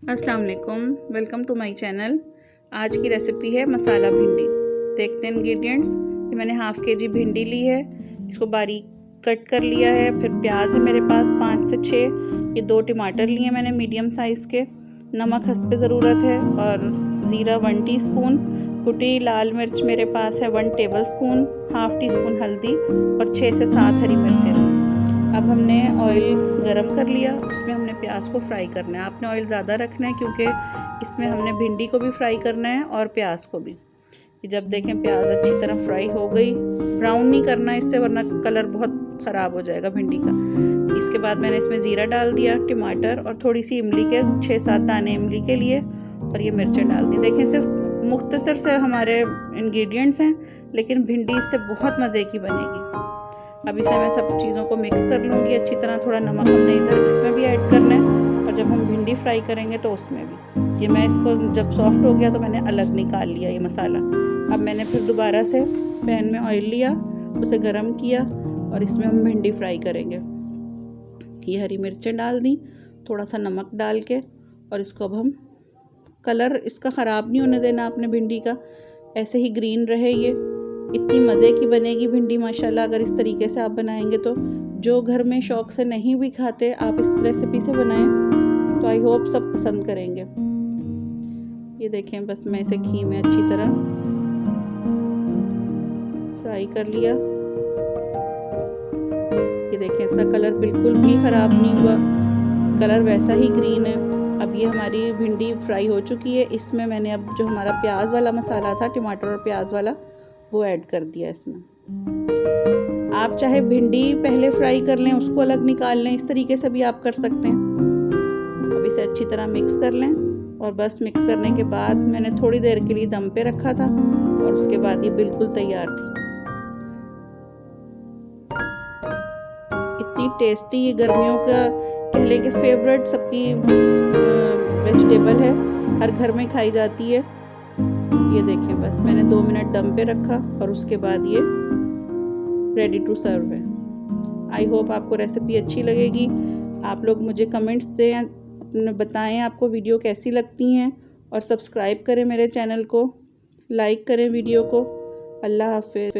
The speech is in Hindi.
अस्सलाम वालेकुम, वेलकम टू माय चैनल। आज की रेसिपी है मसाला भिंडी। देखते हैं इंग्रेडिएंट्स। ये मैंने हाफ़ के-जी भिंडी ली है, इसको बारीक कट कर लिया है। फिर प्याज है मेरे पास 5 से 6। ये 2 टमाटर लिए हैं मैंने मीडियम साइज़ के। नमक हस्ब ज़रूरत है और ज़ीरा 1 टीस्पून। कुटी लाल मिर्च मेरे पास है 1 टेबलस्पून, हाफ़ टी स्पून हल्दी और 6 से 7 हरी मिर्चें। अब हमने ऑयल गरम कर लिया, उसमें हमने प्याज को फ्राई करना है। आपने ऑयल ज़्यादा रखना है क्योंकि इसमें हमने भिंडी को भी फ्राई करना है और प्याज को भी। जब देखें प्याज अच्छी तरह फ्राई हो गई, ब्राउन नहीं करना इससे वरना कलर बहुत ख़राब हो जाएगा भिंडी का। इसके बाद मैंने इसमें ज़ीरा डाल दिया, टमाटर और थोड़ी सी इमली के 6-7 दाने इमली के लिए, और ये मिर्चें डाल दी। देखें सिर्फ मुख्तसर से हमारे इंग्रेडिएंट्स हैं, लेकिन भिंडी इससे बहुत मज़े की बनेगी। अब इसे मैं सब चीज़ों को मिक्स कर लूँगी अच्छी तरह। थोड़ा नमक हमने इधर इसमें भी ऐड करना है और जब हम भिंडी फ्राई करेंगे तो उसमें भी। ये मैं इसको जब सॉफ्ट हो गया तो मैंने अलग निकाल लिया ये मसाला। अब मैंने फिर दोबारा से पैन में ऑयल लिया, उसे गरम किया और इसमें हम भिंडी फ्राई करेंगे। ये हरी मिर्चें डाल दी, थोड़ा सा नमक डाल के, और इसको अब हम कलर इसका ख़राब नहीं होने देना आपने भिंडी का, ऐसे ही ग्रीन रहे। ये इतनी मज़े की बनेगी भिंडी माशाल्लाह। अगर इस तरीके से आप बनाएंगे तो जो घर में शौक़ से नहीं भी खाते, आप इस रेसिपी से बनाएं तो आई होप सब पसंद करेंगे। ये देखें, बस मैं इसे घी में अच्छी तरह फ्राई कर लिया। ये देखें, इसका कलर बिल्कुल भी ख़राब नहीं हुआ, कलर वैसा ही ग्रीन है। अब ये हमारी भिंडी फ्राई हो चुकी है। इसमें मैंने अब जो हमारा प्याज वाला मसाला था, टमाटर और प्याज वाला, वो ऐड कर दिया इसमें। आप चाहे भिंडी पहले फ्राई कर लें, उसको अलग निकाल लें, इस तरीके से भी आप कर सकते हैं। अब इसे अच्छी तरह मिक्स कर लें, और बस मिक्स करने के बाद मैंने थोड़ी देर के लिए दम पे रखा था और उसके बाद ये बिल्कुल तैयार थी। इतनी टेस्टी, ये गर्मियों का कह लें कि फेवरेट सबकी वेजिटेबल है, हर घर में खाई जाती है। ये देखें, बस मैंने 2 मिनट दम पे रखा और उसके बाद ये रेडी टू सर्व है। आई होप आपको रेसिपी अच्छी लगेगी। आप लोग मुझे कमेंट्स दें, अपने बताएं आपको वीडियो कैसी लगती हैं, और सब्सक्राइब करें मेरे चैनल को, लाइक करें वीडियो को। अल्लाह हाफ़िज़।